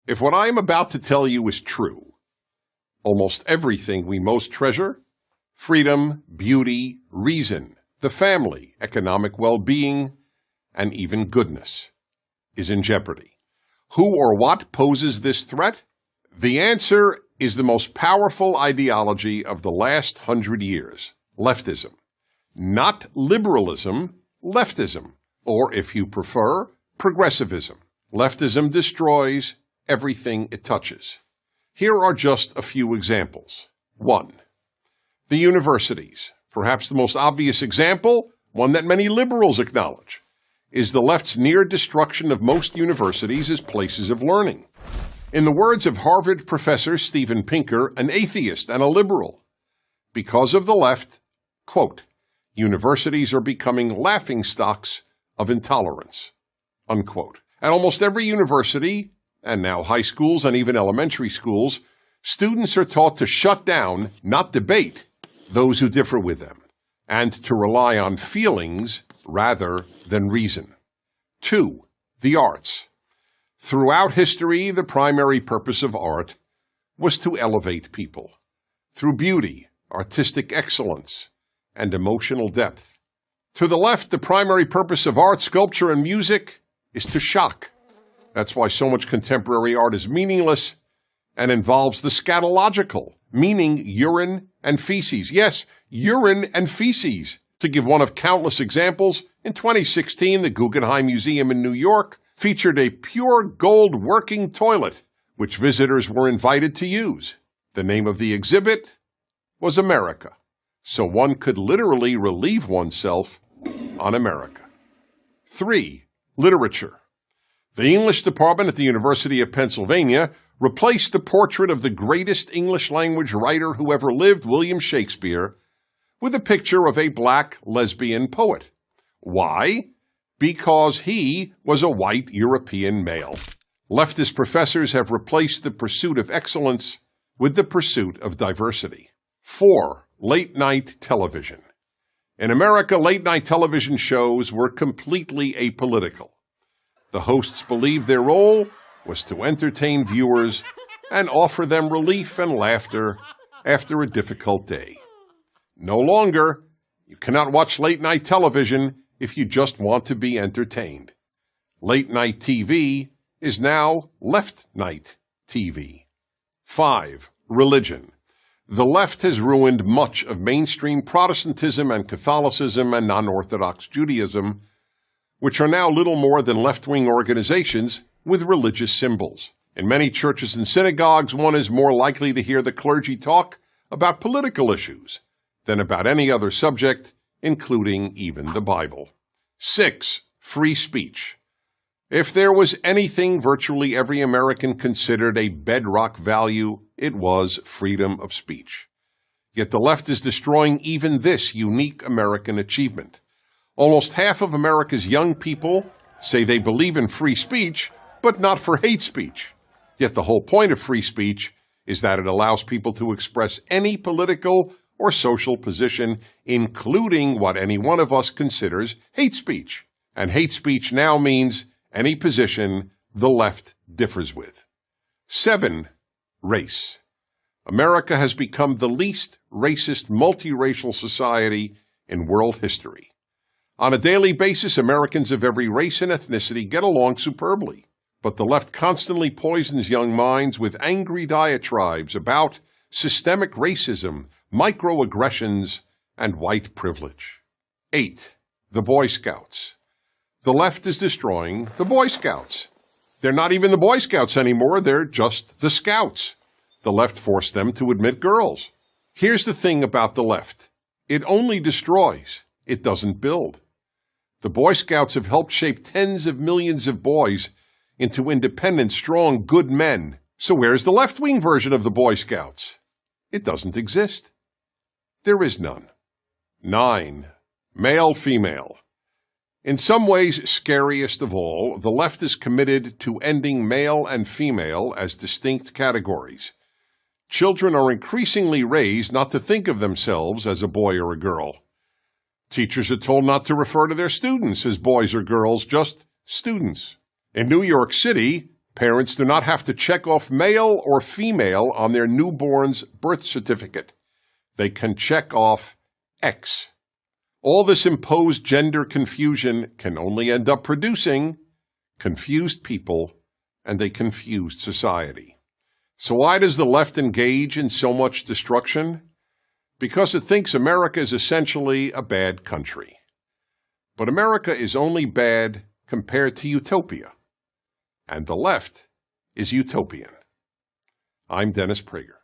If what I am about to tell you is true, almost everything we most treasure, freedom, beauty, reason, the family, economic well-being, and even goodness, is in jeopardy. Who or what poses this threat? The answer is the most powerful ideology of the last 100 years, leftism. Not liberalism, leftism, or if you prefer, progressivism. Leftism destroys everything it touches. Here are just a few examples. 1. The universities. Perhaps the most obvious example, one that many liberals acknowledge, is the left's near destruction of most universities as places of learning. In the words of Harvard professor Steven Pinker, an atheist and a liberal, because of the left, quote, universities are becoming laughingstocks of intolerance, unquote. At almost every university, and now high schools and even elementary schools, students are taught to shut down, not debate, those who differ with them, and to rely on feelings rather than reason. 2. The arts. Throughout history, the primary purpose of art was to elevate people through beauty, artistic excellence, and emotional depth. To the left, the primary purpose of art, sculpture, and music is to shock. That's why so much contemporary art is meaningless and involves the scatological, meaning urine and feces. Yes, urine and feces. To give one of countless examples, in 2016, the Guggenheim Museum in New York featured a pure gold working toilet, which visitors were invited to use. The name of the exhibit was America, so one could literally relieve oneself on America. 3. Literature. The English department at the University of Pennsylvania replaced the portrait of the greatest English-language writer who ever lived, William Shakespeare, with a picture of a black lesbian poet. Why? Because he was a white European male. Leftist professors have replaced the pursuit of excellence with the pursuit of diversity. 4. Late-night television. In America, late-night television shows were completely apolitical. The hosts believed their role was to entertain viewers and offer them relief and laughter after a difficult day. No longer, you cannot watch late-night television if you just want to be entertained. Late-night TV is now left-night TV. 5. Religion. The left has ruined much of mainstream Protestantism and Catholicism and non-Orthodox Judaism, which are now little more than left-wing organizations with religious symbols. In many churches and synagogues, one is more likely to hear the clergy talk about political issues than about any other subject, including even the Bible. 6. Free speech. If there was anything virtually every American considered a bedrock value, it was freedom of speech. Yet the left is destroying even this unique American achievement. Almost half of America's young people say they believe in free speech, but not for hate speech. Yet the whole point of free speech is that it allows people to express any political or social position, including what any one of us considers hate speech. And hate speech now means any position the left differs with. 7. Race. America has become the least racist multiracial society in world history. On a daily basis, Americans of every race and ethnicity get along superbly. But the left constantly poisons young minds with angry diatribes about systemic racism, microaggressions, and white privilege. 8. The Boy Scouts. The left is destroying the Boy Scouts. They're not even the Boy Scouts anymore, they're just the Scouts. The left forced them to admit girls. Here's the thing about the left. It only destroys, it doesn't build. The Boy Scouts have helped shape tens of millions of boys into independent, strong, good men. So where's the left-wing version of the Boy Scouts? It doesn't exist. There is none. 9. Male-female. In some ways, scariest of all, the left is committed to ending male and female as distinct categories. Children are increasingly raised not to think of themselves as a boy or a girl. Teachers are told not to refer to their students as boys or girls, just students. In New York City, Parents do not have to check off male or female on their newborn's birth certificate. They can check off X. All this imposed gender confusion can only end up producing confused people and a confused society. So why does the left engage in so much destruction? Because it thinks America is essentially a bad country. But America is only bad compared to utopia. And the left is utopian. I'm Dennis Prager.